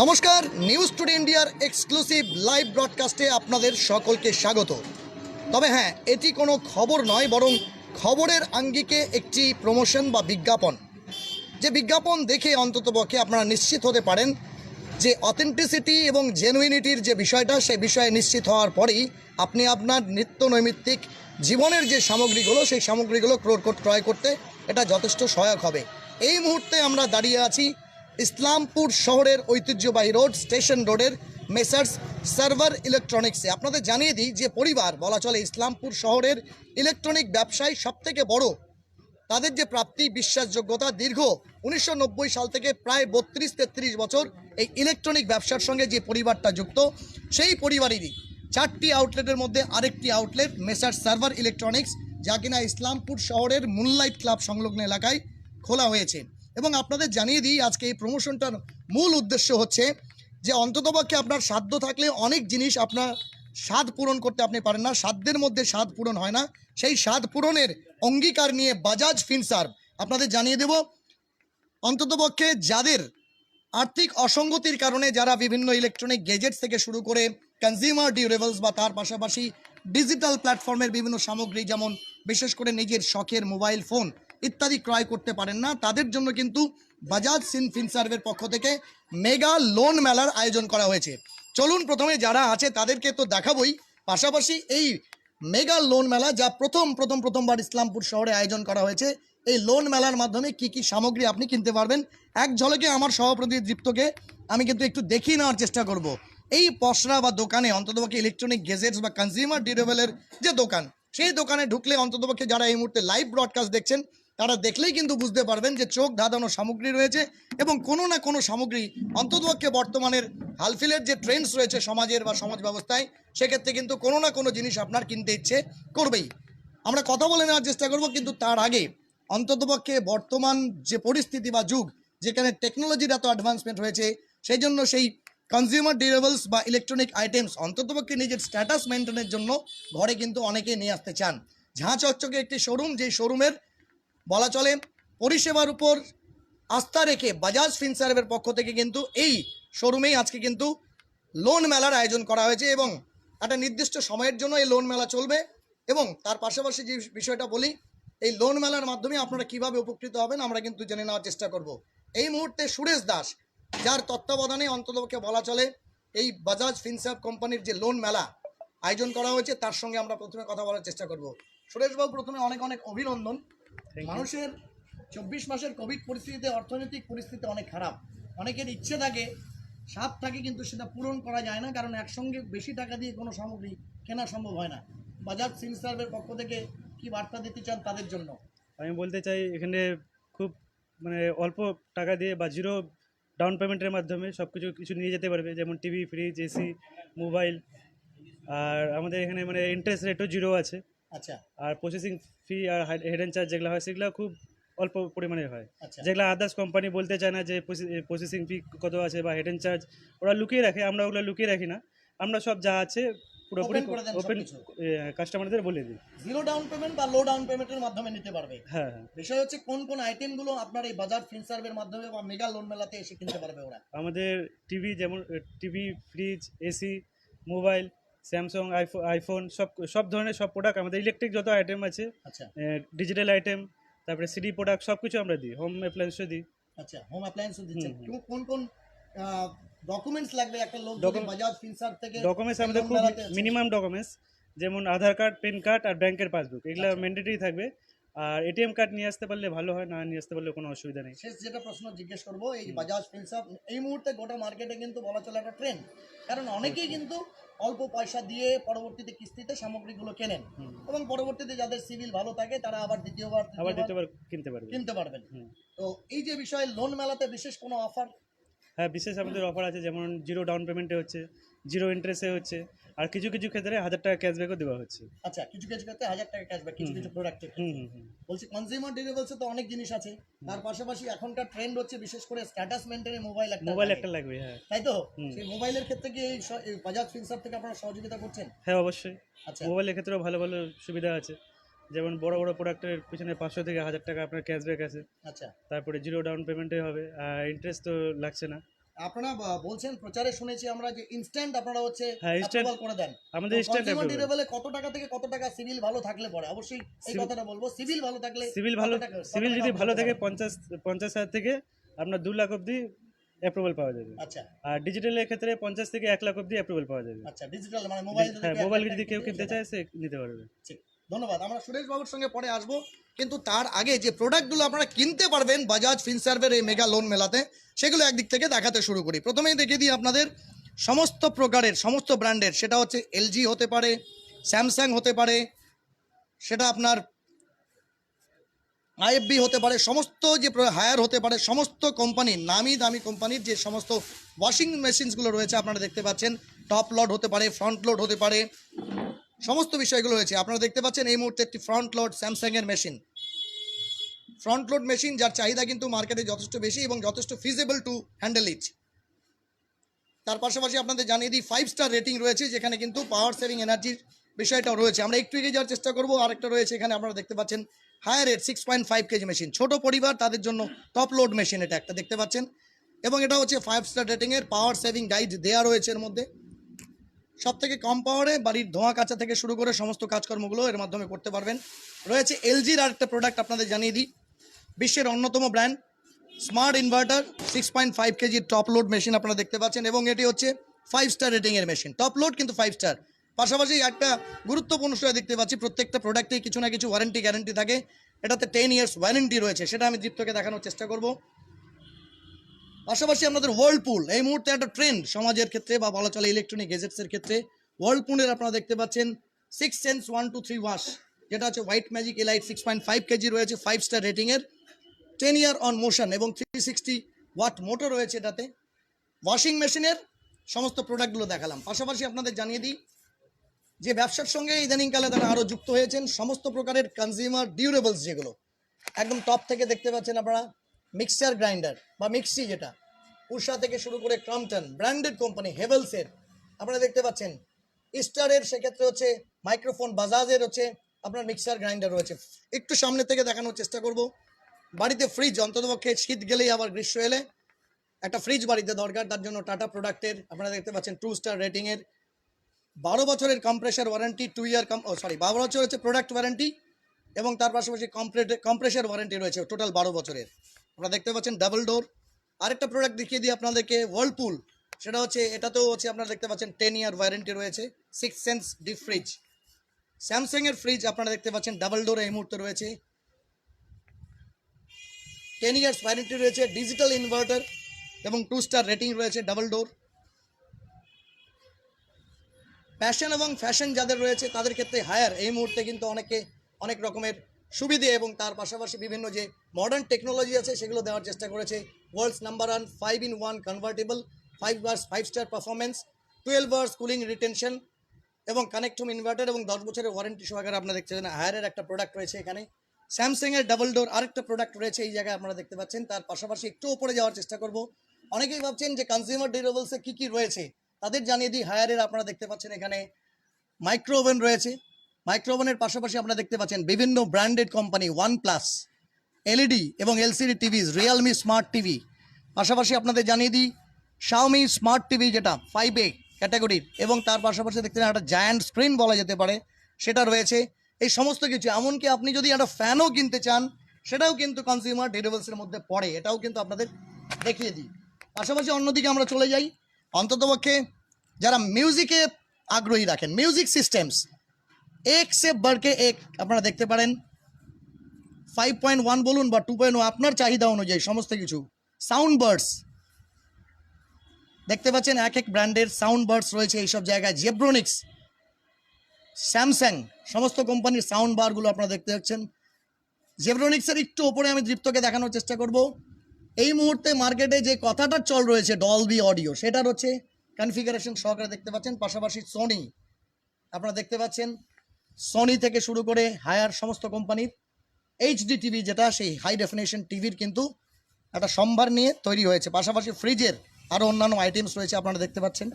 নমস্কার, news today ইন্ডিয়ার exclusive live ব্রডকাস্টে আপনাদের সকলকে স্বাগত। তবে হ্যাঁ, এটি কোনো খবর নয়, বরং খবরের আঙ্গিকে একটি প্রমোশন বা বিজ্ঞাপন। যে বিজ্ঞাপন দেখে অন্ততপক্ষে আপনারা নিশ্চিত হতে পারেন যে অথেন্টিসিটি এবং জেনুইনিটির যে বিষয়টা, সেই বিষয়ে নিশ্চিত হওয়ার পরেই আপনি আপনার নিত্য নৈমিত্তিক জীবনের যে সামগ্রীগুলো, সেই সামগ্রীগুলো ক্রয় করতে এটা যথেষ্ট সহায়ক হবে। এই মুহূর্তে আমরা দাঁড়িয়ে আছি ইসলামপুর শহরের ঐতিহ্যবাহী রোড, স্টেশন রোডের মেসার্স সার্ভার ইলেকট্রনিক্সে। আপনাদের জানিয়ে দিই যে পরিবার বলা চলে ইসলামপুর শহরের ইলেকট্রনিক ব্যবসায় সবথেকে বড়। তাদের যে প্রাপ্তি, বিশ্বাসযোগ্যতা, দীর্ঘ 1990 সাল থেকে প্রায় 32-33 বছর এই ইলেকট্রনিক ব্যবসার সঙ্গে যে পরিবারটা যুক্ত, সেই পরিবারেরই 4টি আউটলেটের মধ্যে আরেকটি আউটলেট মেসার্স সার্ভার ইলেকট্রনিক্স, যা কিনা ইসলামপুর শহরের মুনলাইট ক্লাব সংলগ্ন এলাকায় খোলা হয়েছে। এবং আপনাদের জানিয়ে দিই, আজকে এই প্রমোশনটার মূল উদ্দেশ্য হচ্ছে যে অন্ততপক্ষে আপনার সাধ্য থাকলে অনেক জিনিস আপনার স্বাদ পূরণ করতে আপনি পারেন না, সাধ্যের মধ্যে স্বাদ পূরণ হয় না। সেই স্বাদ পূরণের অঙ্গীকার নিয়ে বাজাজ ফিনসার্ভ আপনাদের জানিয়ে দেব, অন্ততপক্ষে যাদের আর্থিক অসঙ্গতির কারণে যারা বিভিন্ন ইলেকট্রনিক গ্যাজেটস থেকে শুরু করে কনজিউমার ডিউরেবলস বা তার পাশাপাশি ডিজিটাল প্ল্যাটফর্মের বিভিন্ন সামগ্রী, যেমন বিশেষ করে নিজের শখের মোবাইল ফোন ইত্যাদি ক্রয় করতে পারেন না, তাদের জন্য কিন্তু বাজাজ ফিনসার্ভের পক্ষ থেকে মেগা লোন মেলার আয়োজন করা হয়েছে। চলুন প্রথমে যারা আছে তাদেরকে তো দেখাবই, পাশাপাশি এই মেগা লোন মেলা যা প্রথমবার ইসলামপুর শহরে আয়োজন করা হয়েছে, এই লোন মেলার মাধ্যমে কি কি সামগ্রী আপনি কিনতে পারবেন এক ঝলকে আমার সহপ্রতিনিধি দীপ্তকে আমি কিন্তু একটু দেখিয়ে নেওয়ার চেষ্টা করব। এই পসরা বা দোকানে অন্ততপক্ষে ইলেকট্রনিক গেজেটস বা কনজিউমার ডিউরেবলের যে দোকান, সেই দোকানে ঢুকলে অন্ততপক্ষে যারা এই মুহূর্তে লাইভ ব্রডকাস্ট দেখছেন তারা দেখলেই কিন্তু বুঝতে পারবেন যে চোখ ধাঁধানো সামগ্রী রয়েছে এবং কোনো না কোনো সামগ্রী অন্ততপক্ষে বর্তমানের হালফিলের যে ট্রেন্ডস রয়েছে সমাজের বা সমাজ ব্যবস্থায়, সেক্ষেত্রে কিন্তু কোনো না কোনো জিনিস আপনার কিনতে ইচ্ছে করবেই। আমরা কথা বলে নেওয়ার চেষ্টা করব, কিন্তু তার আগে অন্ততপক্ষে বর্তমান যে পরিস্থিতি বা যুগ, যেখানে টেকনোলজির এত অ্যাডভান্সমেন্ট হয়েছে, সেই জন্য সেই কনজিউমার ডিউরেবলস বা ইলেকট্রনিক আইটেমস অন্ততপক্ষে নিজের স্ট্যাটাস মেনটেনের জন্য ঘরে কিন্তু অনেকে নিয়ে আসতে চান। ঝাঁ চকচকে একটি শোরুম, যেই শোরুমের বলা চলে পরিষেবার উপর আস্থা রেখে বাজাজ ফিনসার্ভের পক্ষ থেকে কিন্তু এই শোরুমেই আজকে কিন্তু লোন মেলার আয়োজন করা হয়েছে এবং একটা নির্দিষ্ট সময়ের জন্য এই লোন মেলা চলবে। এবং তার পাশাপাশি যে বিষয়টা বলি, এই লোন মেলার মাধ্যমে আপনারা কিভাবে উপকৃত হবেন আমরা কিন্তু জেনে নেওয়ার চেষ্টা করব। এই মুহূর্তে সুরেশ দাস, যার তত্ত্বাবধানে অন্ততপক্ষে বলা চলে এই বাজাজ ফিনসার্ভ কোম্পানির যে লোন মেলা আয়োজন করা হয়েছে, তার সঙ্গে আমরা প্রথমে কথা বলার চেষ্টা করব। সুরেশবাবু, প্রথমে অনেক অনেক অভিনন্দন। মানুষের 24 মাসের কোভিড পরিস্থিতিতে অর্থনৈতিক পরিস্থিতি অনেক খারাপ, অনেকের ইচ্ছে থাকে, স্বাদ থাকে, কিন্তু সেটা পূরণ করা যায় না, কারণ একসঙ্গে বেশি টাকা দিয়ে কোনো সামগ্রী কেনা সম্ভব হয় না। বাজাজ ফিনসার্ভের পক্ষ থেকে কি বার্তা দিতে চান তাদের জন্য? আমি বলতে চাই, এখানে খুব অল্প টাকা দিয়ে বা জিরো ডাউন পেমেন্টের মাধ্যমে সব কিছু নিয়ে যেতে পারবে, যেমন টিভি, ফ্রিজ, এসি, মোবাইল। আর আমাদের এখানে ইন্টারেস্ট রেটও জিরো আছে। আচ্ছা। আর প্রসেসিং ফি আর হেডেন চার্জ যেগুলো হয় সেগুলো খুব অল্প পরিমাণে হয়। আচ্ছা। যেগুলো আদার্স কোম্পানি বলতে চায় না যে প্রসেসিং ফি কত আছে বা হেডেন চার্জ, ওরা লুকিয়ে রাখে, আমরা ওগুলো লুকিয়ে রাখি না। আমরা সব যা আছে পুরোপুরি ওপেন কাস্টমারদের বলে দিই। জিরো ডাউন পেমেন্ট বা লো ডাউন পেমেন্টের মাধ্যমে নিতে পারবে। হ্যাঁ হ্যাঁ। বিষয় হচ্ছে কোন কোন আইটেমগুলো আপনার এই বাজাজ ফিনসার্ভের মাধ্যমে বা মেগা লোন মেলাতে এসে কিনতে পারবে ওরা? আমাদের টিভি, যেমন TV, fridge, AC, mobile, Samsung, iPhone, সব ধরনের সব প্রোডাক্ট আমাদের, ইলেকট্রিক যত আইটেম আছে, আচ্ছা। ডিজিটাল আইটেম, তারপরে সিডি প্রোডাক্ট সব কিছু আমরা দিই, হোম অ্যাপ্লায়েন্সও দিই। আচ্ছা, হোম অ্যাপ্লায়েন্সও দিচ্ছেন। কোন কোন ডকুমেন্টস লাগবে একটা লোক যদি বাজাজ ফিনসার্ভ থেকে? ডকুমেন্টস আমাদের খুব মিনিমাম ডকুমেন্টস, যেমন আধার কার্ড, প্যান কার্ড আর ব্যাংকের পাসবুক, এগুলো ম্যান্ডেটরি থাকবে। আর এটিএম কার্ড নিয়ে আসতে পারলে ভালো হয়, না নিয়ে আসতে পারলে কোনো অসুবিধা নেই। শেষ যেটা প্রশ্ন জিজ্ঞেস করবো, এই বাজাজ ফিনসার্ভ এই মুহূর্তে গোটা মার্কেটে কিন্তু বলা চলে একটা ট্রেন্ড, কারণ অনেকেই কিন্তু অল্প পয়সা দিয়ে পরবর্তীতে কিস্তিতে সামগ্রীগুলো কেনেন এবং পরবর্তীতে যাদের সিভিল ভালো থাকে তারা আবার দ্বিতীয়বার কিনতে পারবেন। তো এই যে বিষয়ে লোন মেলাতে বিশেষ কোনো অফার? হ্যাঁ, বিশেষ আমাদের অফার আছে, যেমন জিরো ডাউন পেমেন্টে হচ্ছে, জিরো ইন্টারেস্টে হচ্ছে, আর কিছু কিছু ক্ষেত্রে 1000 টাকা ক্যাশব্যাকও দেওয়া হচ্ছে। আচ্ছা, কিছু কিছু ক্ষেত্রে 1000 টাকা ক্যাশব্যাক কিছু কিছু প্রোডাক্টে। বলছি কনজিউমার ডিউরেবলসে তো অনেক জিনিস আছে, তার পাশাপাশি এখনকার ট্রেন্ড হচ্ছে বিশেষ করে স্ট্যাটাস মেইনটেইনে মোবাইল একটা লাগবে। হ্যাঁ, তাই তো? সেই মোবাইলের ক্ষেত্রে কি এই বাজাজ ফিনসার্ভ থেকে আপনারা সহযোগিতা করছেন? হ্যাঁ অবশ্যই। আচ্ছা। মোবাইলের ক্ষেত্রেও ভালো ভালো সুবিধা আছে, যেমন বড় বড় প্রোডাক্টের পিছনে 500 থেকে 1000 টাকা আপনার ক্যাশব্যাক আছে। আচ্ছা। তারপরে জিরো ডাউন পেমেন্টে হবে, আর ইন্টারেস্ট তো লাগছে না। আপনারা বলছেন প্রচারে শুনেছি আমরা যে ইনস্ট্যান্ট আপনারা হচ্ছে হ্যাঁ, instant approval করে দেন। আমাদের instant কনজিউমার approval। ডিউরেবলে কত টাকা থেকে কত টাকা সিভিল ভালো থাকলে পরে অবশ্যই এই Civil- কথাটা বলবো, সিভিল ভালো থাকলে সিভিল কত ভালো, টাকা- কত সিভিল টাকা যদি approval ভালো থাকে পাবেন? 50,000 থেকে আপনার 2 লাখ অবধি অ্যাপ্রুভাল পাওয়া যাবে। আচ্ছা আর ডিজিটালের ক্ষেত্রে 50 থেকে 1 লাখ অবধি অ্যাপ্রুভাল পাওয়া যাবে। আচ্ছা, ডিজিটাল মানে মোবাইল হ্যাঁ, মোবাইল যদি কেউ কিনতে চায় সে নিতে পারবে। ঠিক, ধন্যবাদ। আমরা সুরেশ বাবুর সঙ্গে পরে আসবো, কিন্তু তার আগে যে প্রোডাক্টগুলো আপনারা কিনতে পারবেন বাজাজ ফিনসার্ভের এই মেগা লোন মেলাতে, সেগুলো একদিক থেকে দেখাতে শুরু করি। প্রথমেই দেখিয়ে দিই আপনাদের সমস্ত প্রকারের সমস্ত ব্র্যান্ডের, সেটা হচ্ছে এলজি হতে পারে, স্যামসাং হতে পারে, সেটা আপনার আইএফবি হতে পারে, সমস্ত যে হায়ার হতে পারে, সমস্ত কোম্পানির নামি দামি কোম্পানির যে সমস্ত ওয়াশিং মেশিনসগুলো রয়েছে আপনারা দেখতে পাচ্ছেন, টপ লোড হতে পারে, ফ্রন্ট লোড হতে পারে, সমস্ত বিষয়গুলো রয়েছে। আপনারা দেখতে পাচ্ছেন এই মুহূর্তে একটি ফ্রন্ট লোড স্যামসাংয়ের মেশিন, ফ্রন্ট লোড মেশিন, যার চাহিদা কিন্তু মার্কেটে যথেষ্ট বেশি এবং যথেষ্ট ফিজিবল টু হ্যান্ডেল ইট। তার পাশাপাশি আপনাদের জানিয়ে দিই 5 স্টার রেটিং রয়েছে, যেখানে কিন্তু পাওয়ার সেভিং এনার্জির বিষয়টাও রয়েছে। আমরা একটু এগিয়ে যাওয়ার চেষ্টা করবো। আরেকটা রয়েছে এখানে আপনারা দেখতে পাচ্ছেন হায়ার রেট 6.5 কেজি মেশিন, ছোট পরিবার তাদের জন্য টপ লোড মেশিন, এটা একটা দেখতে পাচ্ছেন, এবং এটা হচ্ছে 5 স্টার রেটিংয়ের, পাওয়ার সেভিং গাইড দেওয়া রয়েছে এর মধ্যে। সব থেকে কম পাওয়ারে বাড়ির ধোঁয়া কাচা থেকে শুরু করে সমস্ত কাজকর্মগুলো এর মাধ্যমে করতে পারবেন। রয়েছে এলজির আরেকটা প্রোডাক্ট আপনাদের জানিয়ে দিই, বিশ্বের অন্যতম brand smart inverter 6.5 KG top load machine আপনারা দেখতে পাচ্ছেন, এবং এটি হচ্ছে 5 স্টার রেটিংয়ের মেশিন, টপ লোড কিন্তু 5 স্টার। পাশাপাশি একটা গুরুত্বপূর্ণ বিষয় দেখতে পাচ্ছি, প্রত্যেকটা প্রোডাক্টেই কিছু না কিছু ওয়ারেন্টি গ্যারেন্টি থাকে, এটাতে 10 ইয়ার্স ওয়ারেন্টি রয়েছে, সেটা আমি দীপ্তকে দেখানোর চেষ্টা করব। পাশাপাশি আপনাদের ওয়ার্লপুল এই মুহূর্তে একটা ট্রেন্ড সমাজের ক্ষেত্রে বা বলা চলে ইলেকট্রনিক গেজেটসের ক্ষেত্রে। ওয়ার্লপুলের আপনারা দেখতে পাচ্ছেন 6 সেন্স 123 ওয়াশ, যেটা হচ্ছে হোয়াইট ম্যাজিক এলাইট 6.5 কেজি রয়েছে, 5 স্টার রেটিংয়ের, 10 ইয়ার অন মোশন এবং 360 ওয়াট মোটর রয়েছে এটাতে। ওয়াশিং মেশিনের সমস্ত প্রোডাক্টগুলো দেখালাম। পাশাপাশি আপনাদের জানিয়ে দিই যে ব্যবসার সঙ্গে ইদানিংকালে তারা আরও যুক্ত হয়েছেন সমস্ত প্রকারের কনজিউমার ডিউরেবলস, যেগুলো একদম টপ থেকে দেখতে পাচ্ছেন আপনারা, মিক্সচার গ্রাইন্ডার বা মিক্সি, যেটা উষা থেকে শুরু করে ক্রম্পটন ব্র্যান্ডেড কোম্পানি, হেভেলসের আপনারা দেখতে পাচ্ছেন, ইস্টারের সেক্ষেত্রে হচ্ছে মাইক্রোফোন, বাজাজের হচ্ছে আপনার মিক্সার গ্রাইন্ডার রয়েছে। একটু সামনে থেকে দেখানোর চেষ্টা করব। বাড়িতে ফ্রিজ, অন্ততপক্ষে শীত গেলেই আবার গ্রীষ্ম এলে একটা ফ্রিজ বাড়িতে দরকার, তার জন্য টাটা প্রোডাক্টের আপনারা দেখতে পাচ্ছেন 2 স্টার রেটিংয়ের, 12 বছরের কম্প্রেসার ওয়ারেন্টি, 2 ইয়ার 12 বছর হচ্ছে প্রোডাক্ট ওয়ারেন্টি, এবং তার পাশাপাশি কম্প্রেসার ওয়ারেন্টি রয়েছে টোটাল 12 বছরের। আপনারা দেখতে পাচ্ছেন ডাবল ডোর। আরেকটা প্রোডাক্ট দেখিয়ে দিই আপনাদেরকে, ওয়ার্লপুল, সেটা হচ্ছে এটাতেও হচ্ছে আপনারা দেখতে পাচ্ছেন 10 ইয়ার ওয়ারেন্টি রয়েছে, 6 সেন্স ডিপ ফ্রিজ। স্যামসাংয়ের ফ্রিজ আপনারা দেখতে পাচ্ছেন ডাবল ডোর এই মুহূর্তে রয়েছে, 10 ইয়ার্স ওয়ারেন্টি রয়েছে, ডিজিটাল ইনভার্টার এবং 2 স্টার রেটিং রয়েছে, ডাবল ডোর। প্যাশন এবং ফ্যাশন যাদের রয়েছে তাদের ক্ষেত্রে হায়ার এই মুহূর্তে কিন্তু অনেক রকমের সুবিধে এবং তার পাশাপাশি বিভিন্ন যে মডার্ন টেকনোলজি আছে সেগুলো দেওয়ার চেষ্টা করেছে। World's number 1 5-in-1 convertible, 5 star performance, 12 hours cooling retention এবং কানেক্ট হোম ইনভার্টার এবং 10 বছরের ওয়ারেন্টি সহকারে আপনারা দেখছেন হায়ারের একটা প্রোডাক্ট রয়েছে এখানে। স্যামসাংয়ের ডাবল ডোর আরেকটা প্রোডাক্ট রয়েছে এই জায়গায় আপনারা দেখতে পাচ্ছেন। তার পাশাপাশি একটু উপরে যাওয়ার চেষ্টা করব। অনেকেই ভাবছেন যে কনজিউমার ডিউরেবলসে কী কী রয়েছে, তাদের জানিয়ে দিই। হায়ারের আপনারা দেখতে পাচ্ছেন এখানে মাইক্রো ওভেন রয়েছে, মাইক্রো ওভেনের পাশাপাশি আপনারা দেখতে পাচ্ছেন বিভিন্ন ব্র্যান্ডেড কোম্পানি, OnePlus, এলইডি এবং LCD TVs, Realme smart TV. পাশাপাশি আপনাদের জানিয়ে দিই Xiaomi স্মার্ট টিভি, যেটা 5A ক্যাটাগরির, এবং তার পাশাপাশি দেখতে একটা জায়ান্ট স্ক্রিন বলা যেতে পারে সেটা রয়েছে। এই সমস্ত কিছু, এমনকি আপনি যদি একটা ফ্যানও কিনতে চান সেটাও কিন্তু কনজিউমার ডিউরেবলসের মধ্যে পড়ে, এটাও কিন্তু আপনাদের দেখিয়ে দিই। পাশাপাশি অন্যদিকে আমরা চলে যাই, অন্ততপক্ষে যারা মিউজিকে আগ্রহী রাখেন, মিউজিক সিস্টেমস এক সে বাড়কে এক আপনারা দেখতে পারেন, 5.1 বলুন বা 2.0 আপনার চাহিদা অনুযায়ী সমস্ত কিছু। সাউন্ড বার্ডস দেখতে পাচ্ছেন এক এক ব্র্যান্ডের সাউন্ড বার্ডস রয়েছে এইসব জায়গায়। জেব্রোনিক্স, স্যামসাং, সমস্ত কোম্পানির সাউন্ড বারগুলো আপনারা দেখতে পাচ্ছেন। জেব্রোনিক্সের একটু ওপরে আমি দীপ্তকে দেখানোর চেষ্টা করব। এই মুহূর্তে মার্কেটে যে কথাটার চল রয়েছে ডলবি অডিও, সেটার হচ্ছে কনফিগারেশন সহকারে দেখতে পাচ্ছেন। পাশাপাশি সোনি আপনারা দেখতে পাচ্ছেন, সোনি থেকে শুরু করে হায়ার সমস্ত কোম্পানির এইচডি টিভি, যেটা সেই হাই ডেফিনেশন টিভির কিন্তু একটা সম্ভার নিয়ে তৈরি হয়েছে। পাশাপাশি ফ্রিজের আরও অন্যান্য আইটেমস রয়েছে আপনারা দেখতে পাচ্ছেন,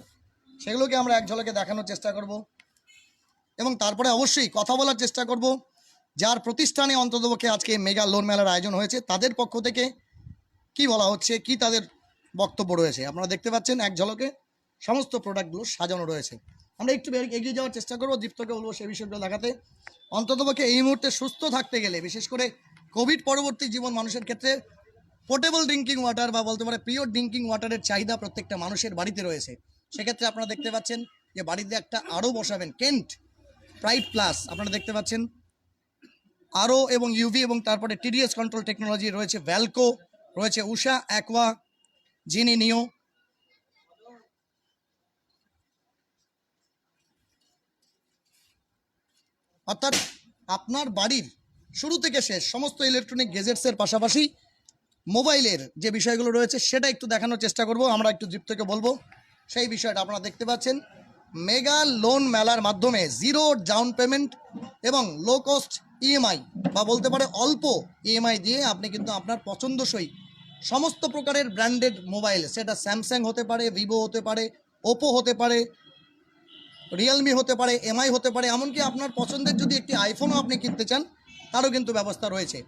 সেগুলোকে আমরা এক ঝলকে দেখানোর চেষ্টা করব এবং তারপরে অবশ্যই কথা বলার চেষ্টা করব যার প্রতিষ্ঠানে অন্ততপক্ষে আজকে মেগা লোন মেলার আয়োজন হয়েছে, তাদের পক্ষ থেকে কি বলা হচ্ছে, কি তাদের বক্তব্য রয়েছে। আপনারা দেখতে পাচ্ছেন এক ঝলকে সমস্ত প্রোডাক্টগুলো সাজানো রয়েছে। আমরা একটু এগিয়ে যাওয়ার চেষ্টা করবো, দীপ্তকে বলবো সেই বিষয়গুলো দেখাতে। অন্ততপক্ষে এই মুহূর্তে সুস্থ থাকতে গেলে, বিশেষ করে কোভিড পরবর্তী জীবন মানুষের ক্ষেত্রে পোর্টেবল ড্রিঙ্কিং ওয়াটার বা বলতে পারে পিওর ড্রিঙ্কিং ওয়াটারের চাহিদা প্রত্যেকটা মানুষের বাড়িতে রয়েছে। সেক্ষেত্রে আপনারা দেখতে পাচ্ছেন যে বাড়িতে একটা আরও বসাবেন, কেন্ট প্রাইড প্লাস আপনারা দেখতে পাচ্ছেন, আরও এবং ইউভি এবং তারপরে টিডিএস কন্ট্রোল টেকনোলজি রয়েছে, ভ্যালকো রয়েছে, উষা অ্যাকোয়া, জিনি নিও। অর্থাৎ আপনার বাড়ির শুরু থেকে শেষ সমস্ত ইলেকট্রনিক গেজেটসের পাশাপাশি মোবাইলের যে বিষয়গুলো রয়েছে সেটা একটু দেখানোর চেষ্টা করব। আমরা একটু দীপ্তকে বলবো সেই বিষয়টা। আপনারা দেখতে পাচ্ছেন মেগা লোন মেলার মাধ্যমে জিরো ডাউন পেমেন্ট এবং লো কস্ট ইএমআই বা বলতে পারে অল্প ইএমআই দিয়ে আপনি কিন্তু আপনার পছন্দসই সমস্ত প্রকারের ব্র্যান্ডেড মোবাইল, সেটা স্যামসাং হতে পারে, ভিভো হতে পারে, ওপো হতে পারে, রিয়েলমি হতে পারে, এমআই হতে পারে, এমনকি আপনার পছন্দের যদি একটি আইফোনও আপনি কিনতে চান তারও কিন্তু ব্যবস্থা রয়েছে।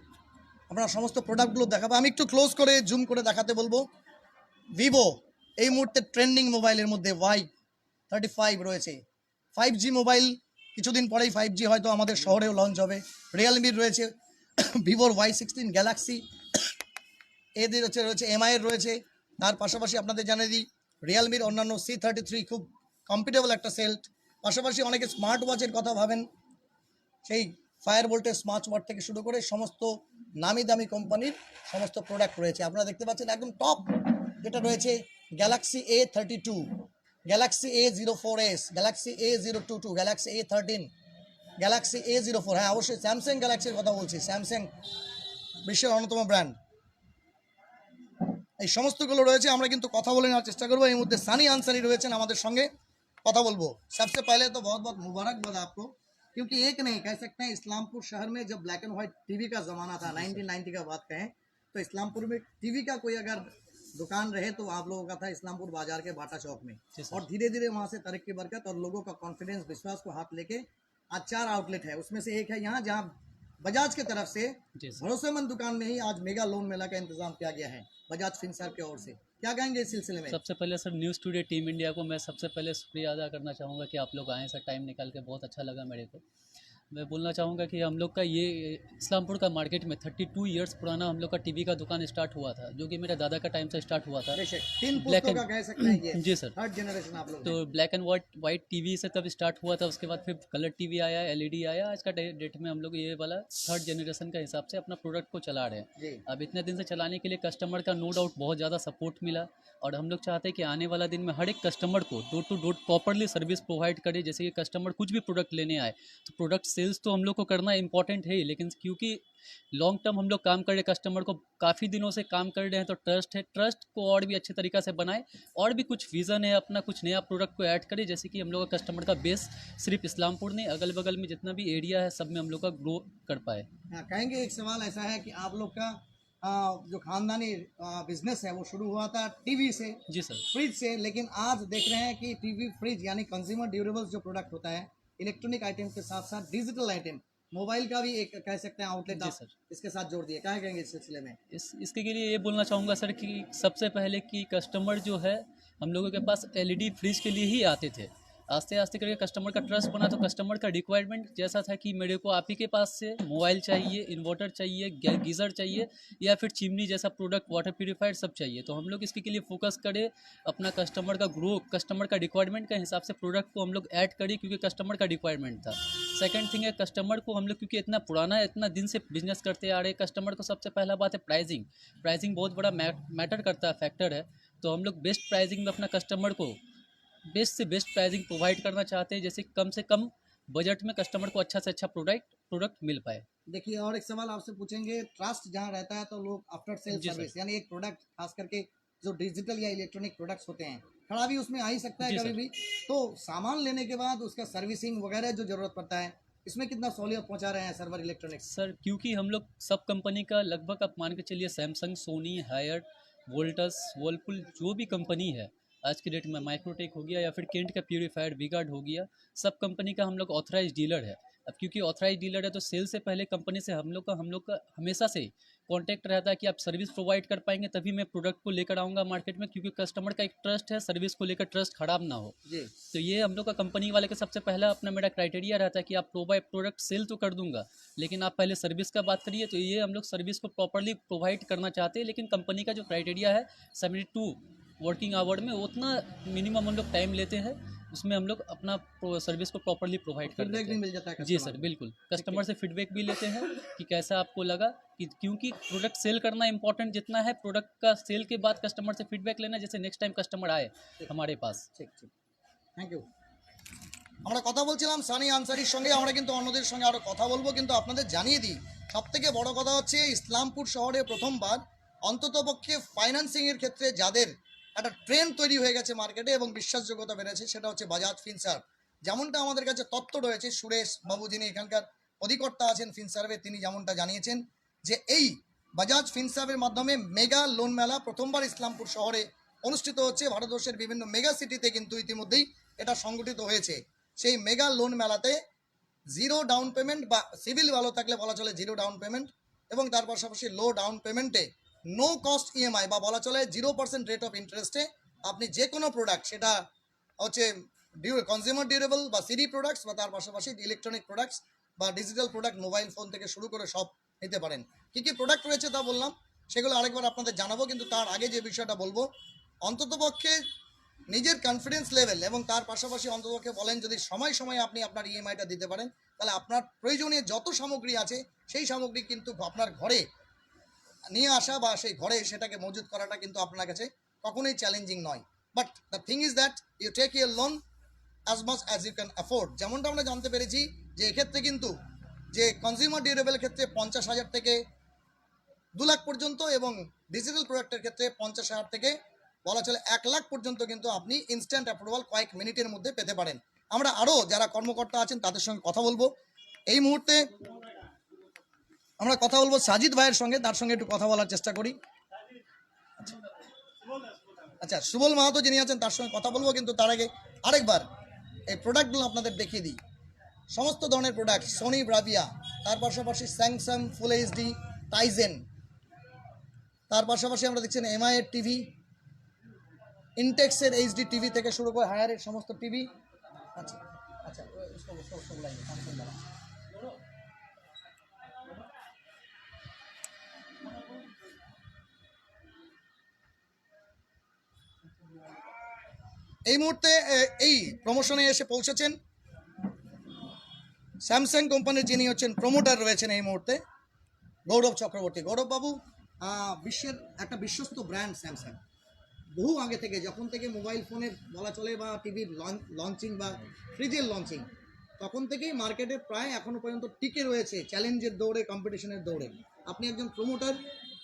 আপনারা সমস্ত প্রোডাক্টগুলো দেখাবো। আমি একটু ক্লোজ করে জুম করে দেখাতে বলবো। ভিভো এই মুহূর্তে ট্রেন্ডিং মোবাইলের মধ্যে Y35 রয়েছে, 5G মোবাইল, কিছুদিন পরেই 5G হয়তো আমাদের শহরেও লঞ্চ হবে। রিয়েলমির রয়েছে ভিভোর Y16 গ্যালাক্সি, এদের রয়েছে এমআইয়ের রয়েছে। তার পাশাপাশি আপনাদের জানিয়ে দিই রিয়েলমির অন্যান্য C33 খুব কম্পিটেবল একটা সেল্ট। পাশাপাশি অনেকে স্মার্ট ওয়াচের কথা ভাবেন, সেই ফায়ার ভোল্টের স্মার্ট ওয়াচ থেকে শুরু করে সমস্ত নামি দামি কোম্পানির সমস্ত প্রোডাক্ট রয়েছে। আপনারা দেখতে পাচ্ছেন একদম টপ যেটা রয়েছে Galaxy A32, Galaxy A04s, Galaxy A022, Galaxy A13, Galaxy A04। হ্যাঁ অবশ্যই স্যামসাং গ্যালাক্সির কথা বলছি, স্যামসাং বিশ্বের অন্যতম ব্র্যান্ড। এই সমস্তগুলো রয়েছে। আমরা কিন্তু কথা বলে নেওয়ার চেষ্টা করবো। এই মুহূর্তে সানি আনসারি রয়েছেন আমাদের সঙ্গে, কথা বলবো। सबसे पहले तो बहुत बहुत मुबारकबाद आपको, क्योंकि एक नहीं कह सकते हैं, इस्लामपुर शहर में जब ब्लैक एंड व्हाइट टीवी का ज़माना था, 1990 का बात कहें तो इस्लामपुर में टीवी का कोई अगर दुकान रहे तो आप लोगों का था इस्लामपुर बाजार के बाटा चौक में। और धीरे धीरे वहाँ से तरक्की बरकत और लोगों का कॉन्फिडेंस विश्वास को हाथ लेके आज 4 आउटलेट है, उसमें से एक है यहाँ जहाँ बजाज की तरफ से भरोसेमंद दुकान में ही आज मेगा लोन मेला का इंतजाम किया गया है बजाज फिनसर्व की ओर से। क्या कहेंगे इस सिलसिले में? सबसे पहले sir news today team India को मैं सबसे पहले शुक्रिया अदा करना चाहूँगा कि आप लोग आए सर, टाइम निकाल के बहुत अच्छा लगा मेरे को। मैं बोलना चाहूँगा कि हम लोग का ये इस्लामपुर का मार्केट में 32 इयर्स पुराना हम लोग का टीवी का दुकान स्टार्ट हुआ था, जो कि मेरे दादा का टाइम से स्टार्ट हुआ था। तीन ब्लैक पुस्तकों का कह सकते हैं ये जी सर। थर्ड जनरेशन आप लोग तो ब्लैक एंड वाइट टीवी से तब स्टार्ट हुआ था, उसके बाद फिर कलर टीवी आया, एलईडी आया, आज का डेट में हम लोग ये वाला थर्ड जनरेशन का हिसाब से अपना प्रोडक्ट को चला रहे हैं। जी। अब इतने दिन से चलाने के लिए कस्टमर का नो डाउट बहुत ज़्यादा सपोर्ट मिला, और हम लोग चाहते हैं कि आने वाला दिन में हर एक कस्टमर को door to door properly service provide करे। जैसे कि कस्टमर कुछ भी प्रोडक्ट लेने आए तो प्रोडक्ट सेल्स तो हम लोग को करना इंपॉर्टेंट है ही, लेकिन क्योंकि लॉन्ग टर्म हम लोग काम कर रहे हैं, कस्टमर को काफ़ी दिनों से काम कर रहे हैं, तो ट्रस्ट है, ट्रस्ट को और भी अच्छे तरीक़ा से बनाए, और भी कुछ विज़न है अपना, कुछ नया प्रोडक्ट को ऐड करें। जैसे कि हम लोग का कस्टमर का बेस सिर्फ इस्लामपुर नहीं, अगल बगल में जितना भी एरिया है सब में हम लोग का ग्रो कर पाए। हाँ, कहेंगे एक सवाल ऐसा है कि आप लोग का जो खानदानी बिजनेस है वो शुरू हुआ था टीवी से, जी सर। फ्रिज से, लेकिन आज देख रहे हैं कि टीवी फ्रिज यानी कंज्यूमर ड्यूरेबल्स जो प्रोडक्ट होता है, इलेक्ट्रॉनिक आइटम के साथ साथ डिजिटल आइटम, मोबाइल का भी एक कह सकते हैं आउटलेट जी आप सर। इसके साथ जोड़ दिए। क्या कहेंगे इस सिलसिले में? इसके लिए ये बोलना चाहूँगा सर कि सबसे पहले कि कस्टमर जो है हम लोगों के पास एलईडी फ्रिज के लिए ही आते थे। आस्ते आस्ते करके कस्टमर का ट्रस्ट बना, तो कस्टमर का रिक्वायरमेंट जैसा था कि मेरे को आप ही के पास से मोबाइल चाहिए, इन्वर्टर चाहिए, गीज़र चाहिए, या फिर चिमनी जैसा प्रोडक्ट, वाटर प्यूरीफायर सब चाहिए। तो हम लोग इसके लिए फोकस करें, अपना कस्टमर का ग्रो, कस्टमर का रिक्वायरमेंट के हिसाब से प्रोडक्ट को हम लोग ऐड करें, क्योंकि कस्टमर का रिक्वायरमेंट था। सेकंड थिंग है कस्टमर को हम लोग, क्योंकि इतना पुराना है, इतना दिन से बिजनेस करते आ रहे हैं, कस्टमर को सबसे पहला बात है प्राइसिंग बहुत बड़ा मैटर करता है, फैक्टर है। तो हम लोग बेस्ट प्राइसिंग में अपना कस्टमर को बेस्ट से बेस्ट प्राइसिंग प्रोवाइड करना चाहते हैं, जैसे कम से कम बजट में कस्टमर को अच्छा से अच्छा प्रोडक्ट मिल पाए। देखिए और एक सवाल आपसे पूछेंगे, ट्रस्ट जहाँ रहता है तो लोग आफ्टर सेल जी सर्विस, यानी एक प्रोडक्ट खास करके जो डिजिटल या इलेक्ट्रॉनिक प्रोडक्ट्स होते हैं, खराबी उसमें आ ही सकता है जी कभी सर। भी, तो सामान लेने के बाद उसका सर्विसिंग वगैरह जो जरूरत पड़ता है, इसमें कितना सहूलियत पहुंचा रहे हैं सर्वर इलेक्ट्रॉनिक्स? सर क्योंकि हम लोग सब कंपनी का लगभग आप मान के चलिए, Samsung, Sony, Haier, Voltas, Whirlpool, जो भी कंपनी है आज की डेट में, माइक्रोटेक हो गया या फिर केंट का प्यूरीफायर, वी गार्ड हो गया, सब कंपनी का हम लोग ऑथराइज डीलर है। अब क्योंकि ऑथराइज डीलर है तो सेल से पहले कंपनी से हम लोग का हमेशा से कांटेक्ट रहता है कि आप सर्विस प्रोवाइड कर पाएंगे तभी मैं प्रोडक्ट को लेकर आऊँगा मार्केट में, क्योंकि कस्टमर का एक ट्रस्ट है, सर्विस को लेकर ट्रस्ट खराब ना हो। जी तो ये हम लोग का कंपनी वाले का सबसे पहला अपना मेरा क्राइटेरिया रहता है कि आप प्रोडक्ट सेल तो कर दूंगा लेकिन आप पहले सर्विस का बात करिए। तो ये हम लोग सर्विस को प्रॉपरली प्रोवाइड करना चाहते हैं, लेकिन कंपनी का जो क्राइटेरिया है 72 वर्किंग आवर में उतना मिनिमम हम लोग टाइम लेते हैं, उसमें हम लोग अपना सर्विस को प्रॉपरली प्रोवाइड कर फीडबैक देते भी हैं। मिल जाता है जी customer सर को। बिल्कुल, कस्टमर से फीडबैक भी लेते हैं कि कैसा आपको लगा, कि क्योंकि प्रोडक्ट सेल करना इंपॉर्टेंट जितना है प्रोडक्ट का सेल के बाद कस्टमर से फीडबैक लेना, जैसे नेक्स्ट टाइम कस्टमर आए हमारे पास। ঠিক ঠিক থ্যাংক ইউ। আমরা কথা বলছিলাম সানি আনসারির সঙ্গে, আমরা কিন্তু অন্যদের সঙ্গে আরও কথা বলবো, কিন্তু আপনাদের জানিয়ে দিই সবথেকে বড় কথা হচ্ছে ইসলামপুর শহরে প্রথমবার অন্ততপক্ষে ফাইন্যান্সিংয়ের ক্ষেত্রে যাদের একটা ট্রেন্ড তৈরি হয়ে গেছে মার্কেটে এবং বিশ্বাসযোগ্যতা বেড়েছে সেটা হচ্ছে বাজাজ ফিনসার্ভ। যেমনটা আমাদের কাছে তথ্য রয়েছে, সুরেশ বাবু যিনি এখানকার অধিকর্তা আছেন ফিনসার্ভে, তিনি যেমনটা জানিয়েছেন যে এই বাজাজ ফিনসার্ভের মাধ্যমে মেগা লোন মেলা প্রথমবার ইসলামপুর শহরে অনুষ্ঠিত হচ্ছে। ভারতবর্ষের বিভিন্ন মেগা সিটিতে কিন্তু ইতিমধ্যেই এটা সংগঠিত হয়েছে। সেই মেগা লোন মেলাতে জিরো ডাউন পেমেন্ট বা সিভিল ভালো থাকলে বলা চলে জিরো ডাউন পেমেন্ট এবং তার পাশাপাশি লো ডাউন পেমেন্টে নো কস্ট ইএমআই বা বলা চলে 0% রেট অফ ইন্টারেস্টে আপনি যে কোনো প্রোডাক্ট, সেটা হচ্ছে কনজিউমার ডিউরেবল বা সিডি প্রোডাক্টস বা তার পাশাপাশি ইলেকট্রনিক প্রোডাক্টস বা ডিজিটাল প্রোডাক্ট, মোবাইল ফোন থেকে শুরু করে সব নিতে পারেন। কী কী প্রোডাক্ট রয়েছে তা বললাম, সেগুলো আরেকবার আপনাদের জানাবো, কিন্তু তার আগে যে বিষয়টা বলবো, অন্ততপক্ষে নিজের কনফিডেন্স লেভেল এবং তার পাশাপাশি অন্ততপক্ষে বলেন যদি সময় সময় আপনি আপনার ইএমআইটা দিতে পারেন তাহলে আপনার প্রয়োজনীয় যত সামগ্রী আছে সেই সামগ্রী কিন্তু আপনার ঘরে নিয়ে আসা বা সেই ঘরে সেটাকে মজুত করাটা কিন্তু আপনার কাছে কখনোই চ্যালেঞ্জিং নয়। But the thing is that you take your loan as much as you can afford. যেমনটা আমরা জানতে পেরেছি যে এক্ষেত্রে কিন্তু যে কনজিউমার ডিউরেবল ক্ষেত্রে 50,000 থেকে 2 লাখ পর্যন্ত এবং ডিজিটাল প্রোডাক্টের ক্ষেত্রে 50,000 থেকে বলা চলে 1 লাখ পর্যন্ত কিন্তু আপনি ইনস্ট্যান্ট অ্যাপ্রুভাল কয়েক মিনিটের মধ্যে পেতে পারেন। আমরা আরও যারা কর্মকর্তা আছেন তাদের সঙ্গে কথা বলবো। এই মুহূর্তে আমরা কথা বলবো সাজিদ ভাইয়ের সঙ্গে, তার সঙ্গে একটু কথা বলার চেষ্টা করি। আচ্ছা, সুবল মাহাতো যিনি আছেন তার সঙ্গে কথা বলবো, কিন্তু তার আগে আরেকবার এই প্রোডাক্টগুলো আপনাদের দেখিয়ে দিই। সমস্ত ধরনের প্রোডাক্ট, সোনি ব্রাভিয়া, তার পাশাপাশি স্যামসাং ফুল এইচডি টাইজেন, তার পাশাপাশি আমরা দেখছেন এমআই এর টিভি, ইনটেক্সের এইচডি টিভি থেকে শুরু করে হায়ারের সমস্ত টিভি। আচ্ছা আচ্ছা, এই মুহূর্তে এই প্রমোশনে এসে পৌঁছেছেন স্যামসাং কোম্পানির যিনি হচ্ছেন প্রমোটার রয়েছেন এই মুহূর্তে, গৌরব চক্রবর্তী। গৌরববাবু, বিশ্বের একটা বিশ্বস্ত ব্র্যান্ড স্যামসাং, বহু আগে থেকে, যখন থেকে মোবাইল ফোনের বলা চলে বা টিভির লঞ্চিং বা ফ্রিজের লঞ্চিং, তখন থেকেই মার্কেটে প্রায় এখনও পর্যন্ত টিকে রয়েছে চ্যালেঞ্জের দৌড়ে, কম্পিটিশনের দৌড়ে। আপনি একজন প্রমোটার,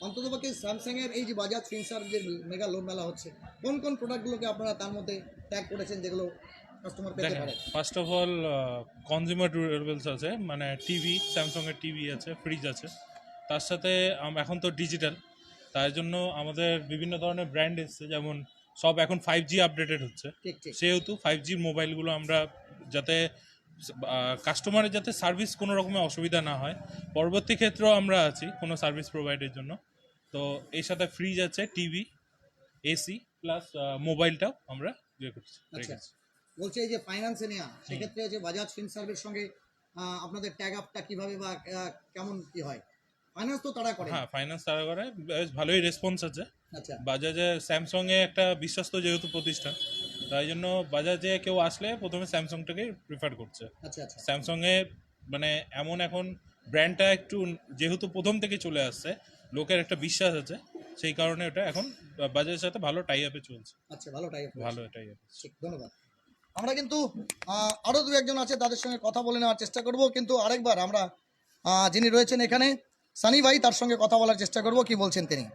অন্ততপক্ষে স্যামসাংয়ের এই যে বাজাজ ফিনসার্ভ যে মেগা লোন মেলা হচ্ছে, কোন কোন প্রোডাক্টগুলোকে আপনারা তার মধ্যে ট্যাগ করেছেন যেগুলো কাস্টমার পেতে পারে? First of all consumer durables আছে, মানে টিভি, স্যামসাংয়ের টিভি আছে, ফ্রিজ আছে। তার সাথে এখন তো ডিজিটাল, তার জন্য আমাদের বিভিন্ন ধরনের ব্র্যান্ড এসছে, যেমন সব এখন 5G আপডেটেড হচ্ছে, ঠিক ঠিক। সেহেতু 5G মোবাইলগুলো আমরা যাতে কাস্টমারের যাতে সার্ভিস কোনো রকমের অসুবিধা না হয়, পরবর্তী ক্ষেত্রেও আমরা আছি কোনো সার্ভিস প্রোভাইডের জন্য। তো এর সাথে ফ্রিজ আছে, টিভি, এসি প্লাস মোবাইলটাও আমরা ইয়ে করছি। আচ্ছা, বলছে এই যে ফাইন্যান্সে নেওয়া, সেক্ষেত্রে যে বাজাজ ফিনসার্ভের সঙ্গে আপনাদের ট্যাগ আপটা কিভাবে বা কেমন কি হয়? ফাইন্যান্স তো তারা করে? হ্যাঁ, ফাইন্যান্স তারা করে, বেশ ভালোই রেসপন্স আছে। আচ্ছা বাজাজে স্যামসাংয়ে একটা বিশ্বস্ত যেহেতু প্রতিষ্ঠান, তাই জন্য বাজাজে কেউ আসলে প্রথমে স্যামসাংটাকে প্রিফার করছে। আচ্ছা আচ্ছা স্যামসাংয়ে মানে এমন এখন ব্র্যান্ডটা একটু যেহেতু প্রথম থেকে চলে আসছে, লোকের একটা বিশ্বাস আছে, সেই কারণে ওটা এখন বাজাজের সাথে ভালো টাই আপে চলছে। আচ্ছা, ভালো টাইপ, ভালো টাই আপ। ঠিক, ধন্যবাদ। আমরা কিন্তু আরও দু একজন আছে তাদের সঙ্গে কথা বলে নেওয়ার চেষ্টা করব, কিন্তু আরেকবার আমরা যিনি রয়েছেন এখানে সানি ভাই, তার সঙ্গে কথা বলার চেষ্টা করব, কি বলছেন তিনি।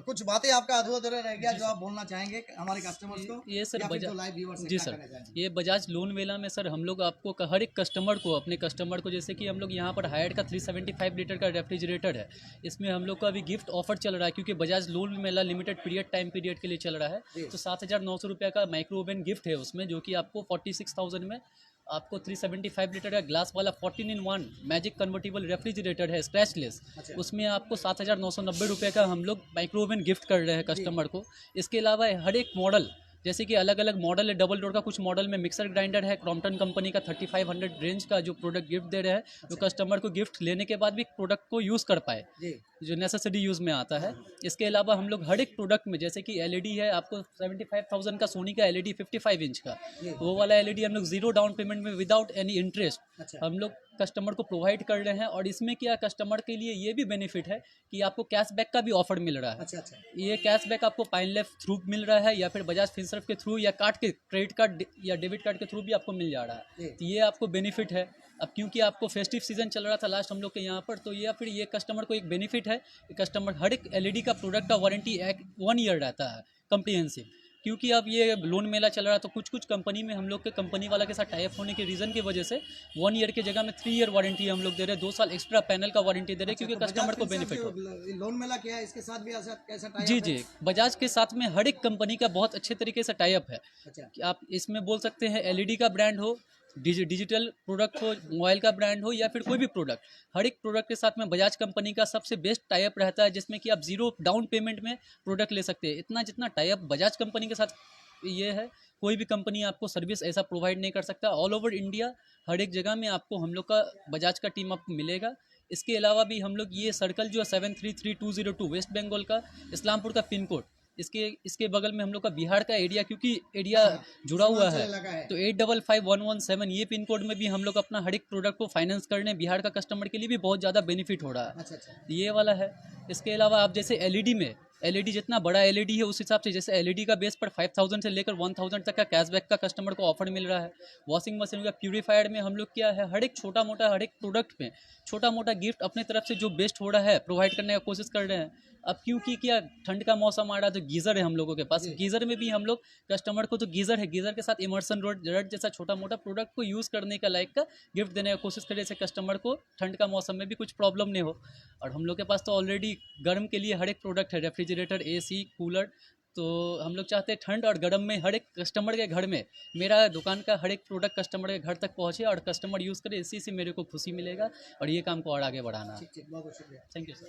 कुछ बातें आपका अधूरा रह गया जो आप बोलना चाहेंगे हमारे कस्टमर्स को? ये सर या फिर जो बजाज, लाइव व्यूअर्स हैं, जी क्या सर, कहना चाहेंगे? ये बजाज लोन मेला में सर हम लोग आपको हर एक कस्टमर को, अपने कस्टमर को, जैसे कि हम लोग यहाँ पर हायर्ड का 375 लीटर का रेफ्रिजरेटर है, इसमें हम लोग का अभी गिफ्ट ऑफर चल रहा है, क्योंकि बजाज लोन मेला लिमिटेड टाइम पीरियड के लिए चल रहा है। तो 7,900 रुपये का माइक्रो ओवन गिफ्ट है उसमें, जो कि आपको 46,000 में आपको 375 लीटर का ग्लास वाला 14-in-1 मैजिक कन्वर्टेबल रेफ्रिजरेटर है स्क्रैचलेस, अच्छा। उसमें आपको 7,990 रुपये का हम लोग माइक्रो ओवन गिफ्ट कर रहे हैं कस्टमर को। इसके अलावा हर एक मॉडल, जैसे कि अलग अलग मॉडल है, डबल डोर का कुछ मॉडल में मिक्सर ग्राइंडर है क्रॉम्पटन कंपनी का 3500 रेंज का, जो प्रोडक्ट गिफ्ट दे रहे हैं, जो कस्टमर को गिफ्ट लेने के बाद भी प्रोडक्ट को यूज़ कर पाए, जी जो नेसेसरी यूज़ में आता है। इसके अलावा हम लोग हर एक प्रोडक्ट में, जैसे कि एलईडी है, आपको 75,000 का सोनी का एलईडी 55 इंच का, वो वाला एलईडी हम लोग जीरो डाउन पेमेंट में विदाउट एनी इंटरेस्ट अच्छा। हम लोग कस्टमर को प्रोवाइड कर रहे हैं। और इसमें क्या कस्टमर के लिए ये भी बेनिफिट है कि आपको कैशबैक का भी ऑफर मिल रहा है। अच्छा अच्छा ये कैशबैक आपको पाइनलेफ थ्रू मिल रहा है, या फिर बजाज फिनसर्व के थ्रू, या कार्ड के क्रेडिट कार्ड या डेबिट कार्ड के थ्रू भी आपको मिल जा रहा जी। है। तो ये आपको बेनिफिट है। अब क्योंकि आपको फेस्टिव सीजन चल रहा था लास्ट हम लोग के यहाँ पर, तो ये फिर ये कस्टमर को एक बेनिफिट है कि कस्टमर हर एक एलईडी का प्रोडक्ट का वारंटी 1 ईयर रहता है कम्प्रीहेंसिव। क्योंकि अब ये लोन मेला चल रहा है, तो कुछ कुछ कंपनी में हम लोग के कंपनी वाला के साथ टाई अप होने के रीज़न की वजह से 1 ईयर की जगह में 3 ईयर वारंटी हम लोग दे रहे हैं, 2 साल एक्स्ट्रा पैनल का वारंटी दे रहे हैं, क्योंकि तो कस्टमर को बजाज बेनिफिट हो। फिनसर्व लोन मेला क्या है, इसके साथ भी ऐसा कैसा tie जी up है? जी, बजाज के साथ में हर एक कंपनी का बहुत अच्छे तरीके से टाई अप है। अच्छा कि आप इसमें बोल सकते हैं एलईडी का ब्रांड हो, डिजिटल प्रोडक्ट हो, मोबाइल का ब्रांड हो, या फिर कोई भी प्रोडक्ट, हर एक प्रोडक्ट के साथ में बजाज कंपनी का सबसे बेस्ट टाई अप रहता है, जिसमें कि आप जीरो डाउन पेमेंट में प्रोडक्ट ले सकते हैं। इतना जितना टाई अप बजाज कंपनी के साथ ये है, कोई भी कंपनी आपको सर्विस ऐसा प्रोवाइड नहीं कर सकता। ऑल ओवर इंडिया हर एक जगह में आपको हम लोग का बजाज का टीम आपको मिलेगा। इसके अलावा भी हम लोग ये सर्कल जो है 733202 वेस्ट बंगाल का इस्लामपुर का पिन कोड, इसके बगल में हम लोग का बिहार का एरिया, क्योंकि एरिया जुड़ा हुआ सीमांचल है, इलाका है। तो 855117 ये पिन कोड में भी हम लोग अपना हर एक प्रोडक्ट को फाइनेंस करने बिहार का कस्टमर के लिए भी बहुत ज़्यादा बेनिफिट हो रहा है। अच्छा अच्छा ये वाला है। इसके अलावा आप जैसे एलईडी में, एलईडी जितना बड़ा एलईडी है उस हिसाब से, जैसे एलईडी का बेस पर 5000 से लेकर 1000 तक का कैशबैक का कस्टमर को ऑफर मिल रहा है। वॉशिंग मशीन का प्यूरीफायर में हम लोग क्या है, हर एक छोटा मोटा हर एक प्रोडक्ट में छोटा मोटा गिफ्ट अपने तरफ से जो बेस्ट हो रहा है प्रोवाइड करने का कोशिश कर रहे हैं। अब क्योंकि क्या ठंड का मौसम आ रहा है, तो गीज़र है हम लोगों के पास, जी। गीज़र में भी हम लोग कस्टमर को, तो गीज़र है, गीज़र के साथ इमर्सन रड जैसा छोटा मोटा प्रोडक्ट को यूज़ करने का लाइक का गिफ्ट देने का कोशिश करें, जैसे कस्टमर को ठंड का मौसम में भी कुछ प्रॉब्लम नहीं हो। और हम लोग के पास तो ऑलरेडी गर्म के लिए हर एक प्रोडक्ट है, रेफ्रिजरेटर, एसी, कूलर। तो हम लोग चाहते हैं ठंड और गर्म में हर एक कस्टमर के घर में मेरा दुकान का हर एक प्रोडक्ट कस्टमर के घर तक पहुँचे और कस्टमर यूज़ करे, इसी से मेरे को खुशी मिलेगा और ये काम को और आगे बढ़ाना। ঠিক ঠিক बहुत बहुत शुक्रिया। Thank you sir.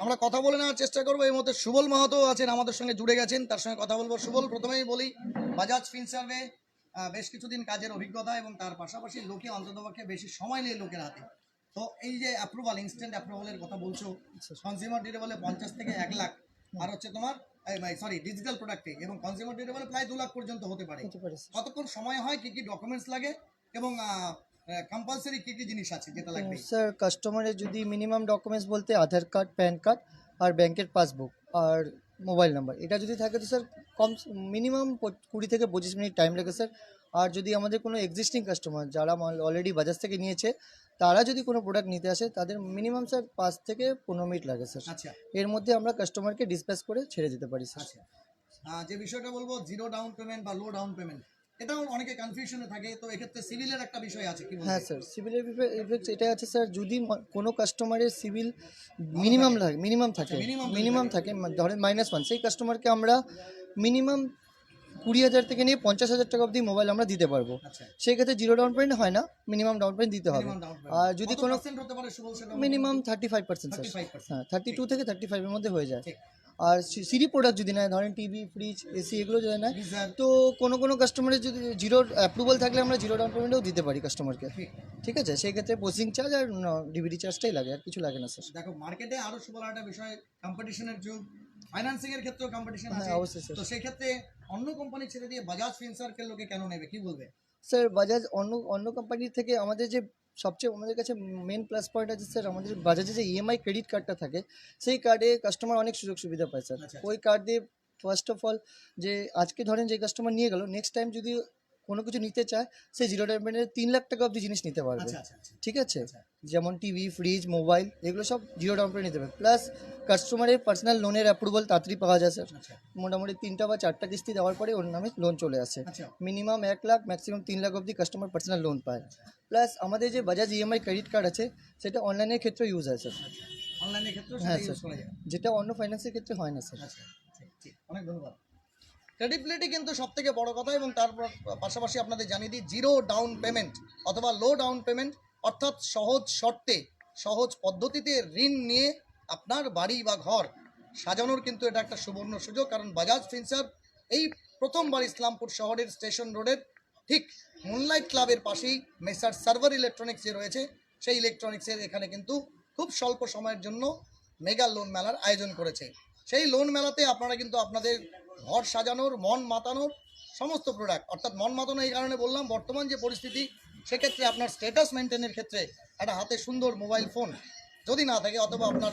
আমরা কথা বলে নেওয়ার চেষ্টা করবো। এই মুহূর্তে সুবল মাহাতো আছেন আমাদের সঙ্গে জুড়ে গেছেন, তার সঙ্গে কথা বলবো। সুবল, প্রথমেই বলি বাজাজ ফিনসার্ভে বেশ কিছুদিন কাজের অভিজ্ঞতা এবং তার পাশাপাশি লোকে অন্ততপক্ষে বেশি সময় নেই লোকের হাতে। তো এই যে অ্যাপ্রুভাল, ইনস্ট্যান্ট অ্যাপ্রুভালের কথা বলছো, কনজিউমার ডিউরেবলে 50 থেকে 1 লাখ, আর হচ্ছে তোমার সরি ডিজিটাল প্রোডাক্টে, এবং কনজিউমার ডিউরেবলে প্রায় 2 লাখ পর্যন্ত হতে পারে। কতক্ষণ সময় হয়, কি কি ডকুমেন্টস লাগে, এবং কম্পালসারি কি কি জিনিস আছে যেটা লাগবে? স্যার কাস্টমারের যদি মিনিমাম ডকুমেন্টস বলতে আধার কার্ড, প্যান কার্ড আর ব্যাংকের পাসবুক আর মোবাইল নাম্বার, এটা যদি থাকে তো স্যার কম মিনিমাম 20 থেকে 25 মিনিট টাইম লাগে স্যার। আর যদি আমাদের কোনো এক্সিস্টিং কাস্টমার যারা অলরেডি বাজাজ থেকে নিয়েছে, তারা যদি কোনো প্রোডাক্ট নিতে আসে, তাদের মিনিমাম স্যার 5 থেকে 15 মিনিট লাগে স্যার। আচ্ছা এর মধ্যে আমরা কাস্টমারকে ডিসপ্যাচ করে ছেড়ে দিতে পারি স্যার। আচ্ছা যে বিষয়টা বলবো জিরো ডাউন পেমেন্ট বা লো ডাউন পেমেন্ট, এটাও অনেকে কনফিউশনে থাকে, তো এক্ষেত্রে সিভিলের একটা বিষয় আছে, কি বলবো? হ্যাঁ স্যার, সিভিলের ইফেক্টস এটাই আছে স্যার, যদি কোনো কাস্টমারের সিভিল মিনিমাম থাকে, মিনিমাম থাকে ধরেন -1, সেই কাস্টমারকে আমরা মিনিমাম 20,000 থেকে নিয়ে 50,000 টাকা অবধি মোবাইল আমরা দিতে পারবো। আচ্ছা সেই ক্ষেত্রে জিরো ডাউন পেমেন্ট হয় না, মিনিমাম ডাউন পেমেন্ট দিতে হবে। মিনিমাম ডাউন আর যদি কোনো পার্সেন্ট হতে পারে সুবল, সেটা মিনিমাম 35% স্যার, 35%। হ্যাঁ 32 থেকে 35 এর মধ্যে হয়ে যায়। ঠিক। আর সিরি প্রোডাক্ট যদি নেয়, ধরেন টিভি, ফ্রিজ, এসি এগুলো যদি নেয়, গিজার, তো কোনো কাস্টমারের যদি জিরো অ্যাপ্রুভাল থাকলে আমরা জিরো ডাউন পেমেন্টও দিতে পারি কাস্টমারকে। ঠিক। ঠিক আছে, সেই ক্ষেত্রে প্রসেসিং চার্জ আর ডিভিডি চার্জটাই লাগে, আর কিছু লাগে না স্যার। দেখো মার্কেটে আরো সুবল একটা বিষয়, কম্পিটিশনের যুগ, ফাইন্যান্সিং এর ক্ষেত্রেও কম্পিটিশন আছে। হ্যাঁ অবশ্যই স্যার। তো সেই ক্ষেত্রে অন্য কোম্পানি ছেড়ে দিয়ে বাজাজ ফিনসার্ভকে লোকে কেন নেবে, কি বলবে? স্যার বাজাজ অন্য কোম্পানির থেকে আমাদের যে সবচেয়ে আমাদের কাছে মেন প্লাস পয়েন্ট আছে স্যার, আমাদের বাজাজে যে ইএমআই ক্রেডিট কার্ডটা থাকে, সেই কার্ডে কাস্টমার অনেক সুযোগ সুবিধা পায় স্যার। আচ্ছা। ওই কার্ড দিয়ে ফার্স্ট অফ অল, যে আজকে ধরেন যে কাস্টমার নিয়ে গেল, নেক্সট টাইম যদি কোনো কিছু নিতে চায়, সে জিরো ডাউন পেমেন্টে 3 লাখ টাকা অবধি জিনিস নিতে পারবে। আচ্ছা আচ্ছা আচ্ছা ঠিক আছে, আচ্ছা। যেমন টিভি, ফ্রিজ, মোবাইল, এগুলো সব জিরো ডাউন পেমেন্ট নিতে পারবে। প্লাস কাস্টমারের পার্সোনাল লোনের অ্যাপ্রুভাল তাড়াতাড়ি পাওয়া যায় স্যার। আচ্ছা মোটামুটি 3টা বা 4টা কিস্তি দেওয়ার পরে ওর নামে লোন চলে আসে। আচ্ছা মিনিমাম 1 লাখ, ম্যাক্সিমাম 3 লাখ অবধি কাস্টমার পার্সোনাল লোন পায়। প্লাস আমাদের যে বাজাজ ইএমআই ক্রেডিট কার্ড আছে, সেটা অনলাইনের ক্ষেত্রে ইউজ হয় স্যার, অনলাইনের ক্ষেত্রেও হ্যাঁ সেটা ইউজ স্যার, করা যায়। যেটা অন্য ফাইন্যান্সের ক্ষেত্রে হয় না স্যার। আচ্ছা ঠিক ঠিক, অনেক ধন্যবাদ। ক্রেডিবিলিটি কিন্তু সব থেকে বড় কথা, এবং তারপর পাশাপাশি আপনাদের জানিয়ে দিই জিরো ডাউন পেমেন্ট অথবা লো ডাউন পেমেন্ট, অর্থাৎ সহজ শর্তে সহজ পদ্ধতিতে ঋণ নিয়ে আপনার বাড়ি বা ঘর সাজানোর কিন্তু এটা একটা সুবর্ণ সুযোগ। কারণ বাজাজ ফিনসার্ভ এই প্রথমবার ইসলামপুর শহরের স্টেশন রোডের ঠিক মুনলাইট ক্লাবের পাশেই মেসার সার্ভার ইলেকট্রনিক্স যে রয়েছে সেই ইলেকট্রনিক্সের এখানে কিন্তু খুব স্বল্প সময়ের জন্য মেগা লোন মেলার আয়োজন করেছে। সেই লোন মেলাতে আপনারা কিন্তু আপনাদের ঘর সাজানোর মন মাতানোর সমস্ত প্রোডাক্ট, অর্থাৎ মন মাতানো এই কারণে বললাম, বর্তমান যে পরিস্থিতি সেক্ষেত্রে আপনার স্ট্যাটাস মেনটেনের ক্ষেত্রে একটা হাতে সুন্দর মোবাইল ফোন যদি না থাকে, অথবা আপনার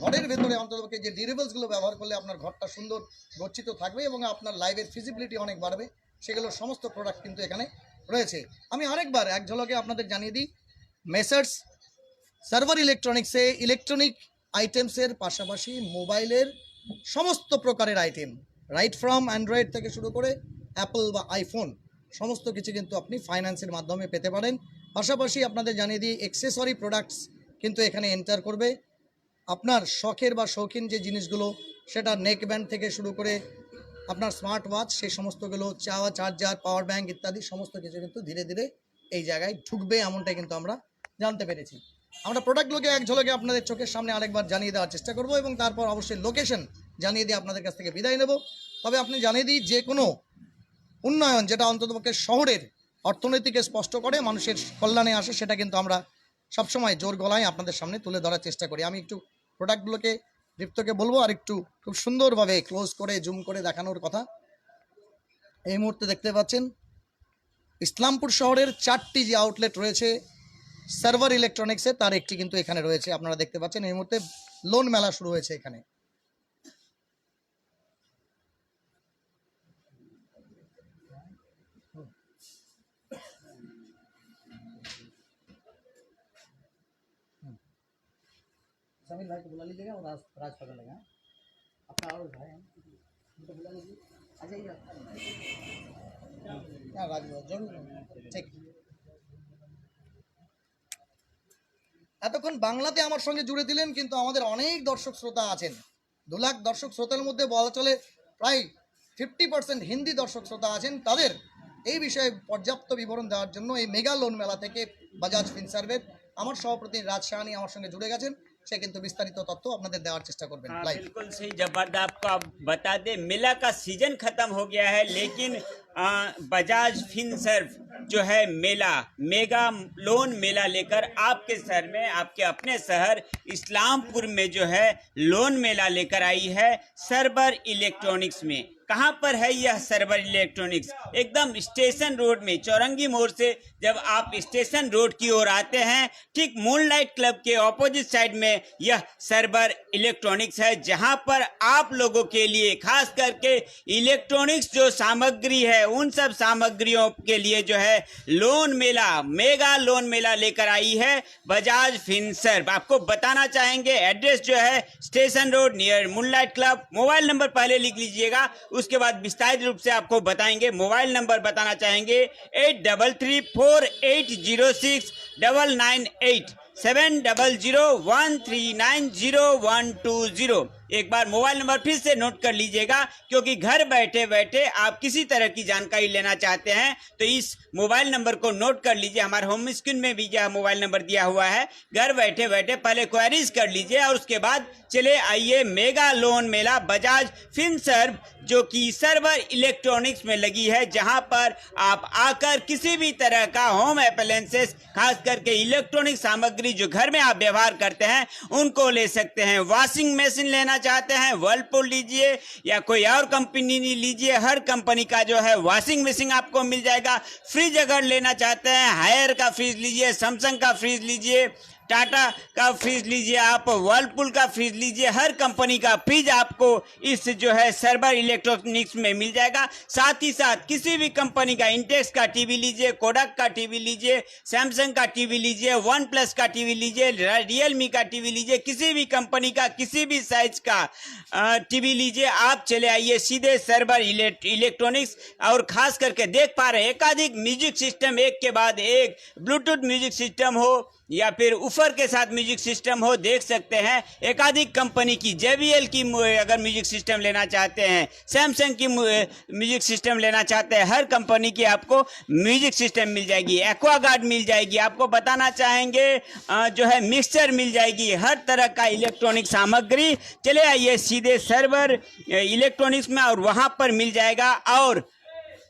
ঘরের ভেতরে অন্ততপক্ষে যে ডিউরেবলসগুলো ব্যবহার করলে আপনার ঘরটা সুন্দর গচ্ছিত থাকবে এবং আপনার লাইফের ফিজিবিলিটি অনেক বাড়বে, সেগুলোর সমস্ত প্রোডাক্ট কিন্তু এখানে রয়েছে। আমি আরেকবার এক ঝলকে আপনাদের জানিয়ে দিই, মেসার্স সার্ভার ইলেকট্রনিক্সে ইলেকট্রনিক আইটেমসের পাশাপাশি মোবাইলের সমস্ত প্রকারের আইটেম, রাইট ফ্রম অ্যান্ড্রয়েড থেকে শুরু করে অ্যাপল বা আইফোন সমস্ত কিছু কিন্তু আপনি ফাইন্যান্সের মাধ্যমে পেতে পারেন। পাশাপাশি আপনাদের জানিয়ে দিই এক্সেসরি প্রোডাক্টস কিন্তু এখানে এন্টার করবে। আপনার শখের বা শৌখিন যে জিনিসগুলো, সেটা নেক ব্যান্ড থেকে শুরু করে আপনার স্মার্ট ওয়াচ, সেই সমস্তগুলো, চার্জার, পাওয়ার ব্যাঙ্ক ইত্যাদি সমস্ত কিছু কিন্তু ধীরে ধীরে এই জায়গায় ঢুকবে, এমনটাই কিন্তু আমরা জানতে পেরেছি। আমরা প্রোডাক্টগুলোকে এক ঝলকে আপনাদের চোখের সামনে আরেকবার জানিয়ে দেওয়ার চেষ্টা করব এবং তারপর অবশ্যই লোকেশন জানিয়ে দিয়ে আপনাদের কাছ থেকে বিদায় নেব। তবে আপনি জানিয়ে দিই, যে কোনো উন্নয়ন যেটা অন্ততপক্ষে শহরের অর্থনীতিকে স্পষ্ট করে, মানুষের কল্যাণে আসে, সেটা কিন্তু আমরা সবসময় জোর গলায় আপনাদের সামনে তুলে ধরার চেষ্টা করি। আমি একটু প্রোডাক্টগুলোকে দীপ্তকে বলবো আর একটু খুব সুন্দরভাবে ক্লোজ করে জুম করে দেখানোর কথা। এই মুহূর্তে দেখতে পাচ্ছেন ইসলামপুর শহরের 4টি যে আউটলেট রয়েছে সার্ভার ইলেকট্রনিক্সের, তার একটি কিন্তু এখানে রয়েছে। আপনারা দেখতে পাচ্ছেন এই মুহূর্তে লোন মেলা শুরু হয়েছে এখানে। समीर भाई को बुला लीजिएगा और राज पकड़ लेगा अपना और भाई हैं उनको बुला लीजिए, आ जाइए हाँ राज जरूर ঠিক। এতক্ষণ বাংলাতে আমার সঙ্গে জুড়ে দিলেন, কিন্তু আমাদের অনেক দর্শক শ্রোতা আছেন। 2 লাখ দর্শক শ্রোতার মধ্যে বলা চলে প্রায় 50% হিন্দি দর্শক শ্রোতা আছেন। তাদের এই বিষয়ে পর্যাপ্ত বিবরণ দেওয়ার জন্য এই মেগা লোন মেলা থেকে বাজাজ ফিনসার্ভের আমার সহপ্রতিনিধি রাজ সাহানি আমার সঙ্গে জুড়ে গেছেন। সে কিন্তু বিস্তারিত তথ্য আপনাদের দেওয়ার চেষ্টা করবেন। बिल्कुल सही जबरदस्त। आपको आप बता दें, मेला का सीजन खत्म हो गया है, लेकिन बजाज फिनसर्व जो है मेला मेगा लोन मेला लेकर आपके शहर में, आपके अपने शहर इस्लामपुर में जो है लोन मेला लेकर आई है सर्वर इलेक्ट्रॉनिक्स में। कहाँ पर है यह सर्वर इलेक्ट्रॉनिक्स? एकदम स्टेशन रोड में, चौरंगी मोड़ से जब आप स्टेशन रोड की ओर आते हैं, ठीक मूनलाइट क्लब के ऑपोजिट साइड में यह सर्वर इलेक्ट्रॉनिक्स है, जहां पर आप लोगों के लिए खास करके इलेक्ट्रॉनिक्स जो सामग्री है उन सब सामग्रियों के लिए जो है लोन मेला, मेगा लोन मेला लेकर आई है बजाज फिनसर्व। आपको बताना चाहेंगे एड्रेस जो है station road near moonlight club. Mobile number पहले लिख लीजिएगा, उसके बाद विस्तारित रूप से आपको बताएंगे। मोबाइल नंबर बताना चाहेंगे 8334806998 7001390120। एक बार मोबाइल नंबर फिर से नोट कर लीजिएगा, क्योंकि घर बैठे बैठे आप किसी तरह की जानकारी लेना चाहते हैं तो इस मोबाइल नंबर को नोट कर लीजिए। हमारे होम स्क्रीन में भी यह मोबाइल नंबर दिया हुआ है। घर बैठे बैठे पहले क्वेरीज कर लीजिए और उसके बाद चले आइए मेगा लोन मेला बजाज फिनसर्व, जो कि सर्वर इलेक्ट्रॉनिक्स में लगी है, जहां पर आप आकर किसी भी तरह का होम अप्लायंसेस, खास करके इलेक्ट्रॉनिक सामग्री जो घर में आप व्यवहार करते हैं उनको ले सकते हैं। वॉशिंग मशीन लेना चाहते हैं वर्लपूल लीजिए या कोई और कंपनी लीजिए, हर कंपनी का जो है वॉशिंग मशीन आपको मिल जाएगा। फ्रिज अगर लेना चाहते हैं, हायर का फ्रिज लीजिए, सैमसंग का फ्रिज लीजिए, टाटा का फ्रिज लीजिए, आप वर्लपूल का फ्रिज लीजिए, हर कंपनी का फ्रिज आपको इस जो है सर्वर इलेक्ट्रॉनिक्स में मिल जाएगा। साथ ही साथ किसी भी कंपनी का इंटेक्स का टीवी लीजिए, कोडक का टीवी लीजिए, सैमसंग का टीवी लीजिए, वन प्लस का टीवी लीजिए, रियलमी का टीवी लीजिए, किसी भी कंपनी का किसी भी साइज का टीवी लीजिए। आप चले आइए सीधे सर्वर इलेक्ट्रॉनिक्स। और खास करके देख पा रहे हैं एकाधिक म्यूजिक सिस्टम, एक के बाद एक ब्लूटूथ म्यूजिक सिस्टम हो या फिर वूफर के साथ म्यूजिक सिस्टम हो, देख सकते हैं एकाधिक कंपनी की JBL की अगर म्यूजिक सिस्टम लेना चाहते हैं, सैमसंग की म्यूजिक सिस्टम लेना चाहते हैं, हर कंपनी की आपको म्यूजिक सिस्टम मिल जाएगी। एक्वागार्ड मिल जाएगी, आपको बताना चाहेंगे जो है मिक्सचर मिल जाएगी, हर तरह का इलेक्ट्रॉनिक सामग्री। चले आइए सीधे सर्वर इलेक्ट्रॉनिक्स में और वहां पर मिल जाएगा, और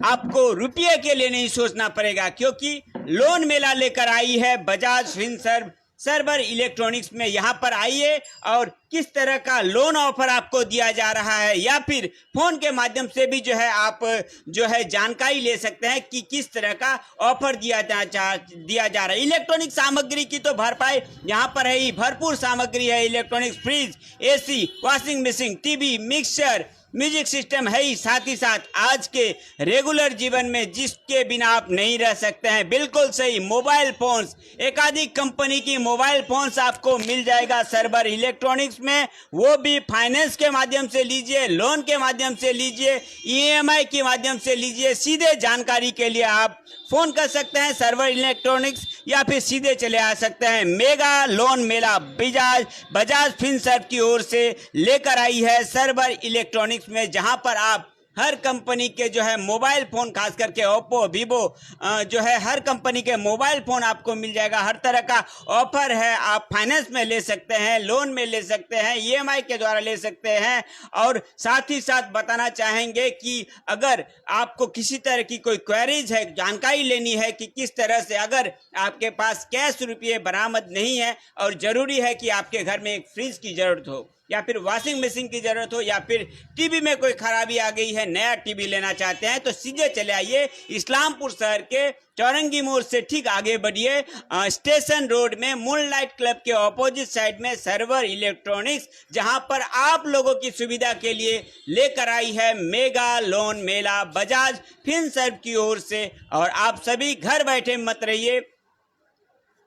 आपको रुपये के लिए नहीं सोचना पड़ेगा, क्योंकि लोन मेला लेकर आई है बजाज फिनसर्व सर्वर इलेक्ट्रॉनिक्स में। यहाँ पर आइए और किस तरह का लोन ऑफर आपको दिया जा रहा है, या फिर फोन के माध्यम से भी जो है आप जो है जानकारी ले सकते हैं कि किस तरह का ऑफर दिया जा रहा है। इलेक्ट्रॉनिक सामग्री की तो भरपाई यहाँ पर है ही, भरपूर सामग्री है। Electronics, fridge, AC, washing machine, TV, mixture, music system है ही, साथ ही साथ आज के रेगुलर जीवन में जिसके बिना आप नहीं रह सकते हैं, बिल्कुल सही, मोबाइल फोन्स, एकाधिक कंपनी की मोबाइल फोन्स आपको मिल जाएगा सर्वर इलेक्ट्रॉनिक्स में। वो भी फाइनेंस के माध्यम से लीजिए, लोन के माध्यम से लीजिए, EMI के माध्यम से लीजिए। सीधे जानकारी के लिए आप फोन कर सकते हैं सर्वर इलेक्ट्रॉनिक्स, या फिर सीधे चले आ सकते हैं मेगा लोन मेला बजाज फिनसर्व की ओर से लेकर आई है सर्वर इलेक्ट्रॉनिक्स में, जहां पर आप हर कंपनी के जो है मोबाइल फ़ोन, खास करके ओप्पो, वीवो जो है हर कंपनी के मोबाइल फ़ोन आपको मिल जाएगा। हर तरह का ऑफर है, आप फाइनेंस में ले सकते हैं, लोन में ले सकते हैं, EMI के द्वारा ले सकते हैं। और साथ ही साथ बताना चाहेंगे कि अगर आपको किसी तरह की कोई क्वेरीज है, जानकारी लेनी है कि किस तरह से, अगर आपके पास कैश रुपये बरामद नहीं है और ज़रूरी है कि आपके घर में एक फ्रिज की ज़रूरत हो, या फिर वॉशिंग मशीन की जरूरत हो, या फिर टीवी में कोई खराबी आ गई है, नया टीवी लेना चाहते हैं, तो सीधे चले आइए इस्लामपुर शहर के चौरंगी मोड़ से ठीक आगे बढ़िए, स्टेशन रोड में मूनलाइट क्लब के ऑपोजिट साइड में सर्वर इलेक्ट्रॉनिक्स, जहां पर आप लोगों की सुविधा के लिए लेकर आई है मेगा लोन मेला बजाज फिनसर्व की ओर से। और आप सभी घर बैठे मत रहिए,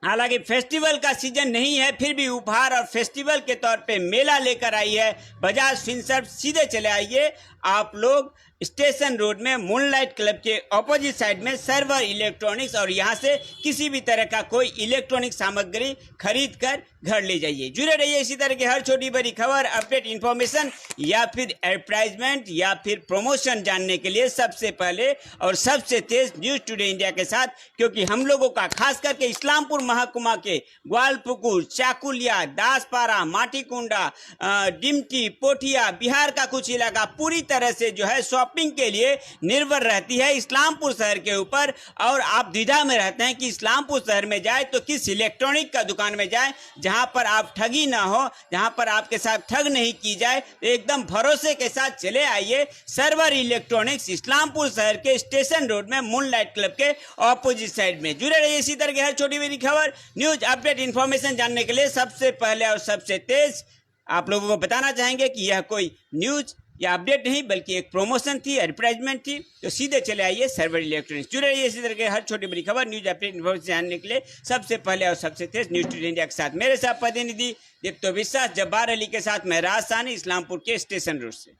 हालांकि फेस्टिवल का सीजन नहीं है, फिर भी उपहार और फेस्टिवल के तौर पे मेला लेकर आई है बजाज फिनसर्व। सीधे चले आइए आप लोग स्टेशन रोड में मूनलाइट क्लब के ऑपोजिट साइड में सर्वर इलेक्ट्रॉनिक्स, और यहां से किसी भी तरह का कोई इलेक्ट्रॉनिक सामग्री खरीद कर घर ले जाइए। जुड़े रहिए इसी तरह की हर छोटी बड़ी खबर, अपडेट, इंफॉर्मेशन या फिर एडवर्टाइजमेंट या फिर प्रमोशन जानने के लिए सबसे पहले और सबसे तेज न्यूज टुडे इंडिया के साथ, क्योंकि हम लोगों का खास करके इस्लामपुर महकुमा के ग्वालपुकुर, चाकुलिया, दासपारा, माटीकुंडा, डिमटी, पोठिया, बिहार का कुछ इलाका पूरी तरह से जो है शॉपिंग के लिए निर्भर रहती है इस्लामपुर शहर के ऊपर। और आप द्विधा में रहते हैं कि इस्लामपुर शहर में जाए तो किस इलेक्ट्रॉनिक का दुकान में जाए जहां पर आप ठगी ना हो, जहां पर आपके साथ ठग नहीं की जाए। तो एकदम भरोसे के साथ चले आइए सर्वर इलेक्ट्रॉनिक्स, इस्लामपुर शहर के स्टेशन रोड में मूनलाइट क्लब के ऑपोजिट साइड में। जुड़े रहिए इसी तरह की हर छोटी बड़ी खबर, न्यूज, अपडेट, इंफॉर्मेशन जानने के लिए सबसे पहले और सबसे तेज आप लोगों को बताना चाहेंगे कि यह कोई न्यूज या अपडेट नहीं बल्कि एक प्रमोशन थी, एडवर्टाइजमेंट थी। तो सीधे चले आइए सर्वर इलेक्ट्रॉनिक्स। जुड़े रहिए इसी तरह के हर छोटी बड़ी खबर, न्यूज, अपडेट, इन्फॉर्मेशन जानने के लिए सबसे पहले और सबसे तेज न्यूज टुडे इंडिया के साथ। मेरे साथ प्रतिनिधि दीप्तो विश्वास, जब्बार अली के साथ मैं राज सानी, इस्लामपुर के स्टेशन रोड से।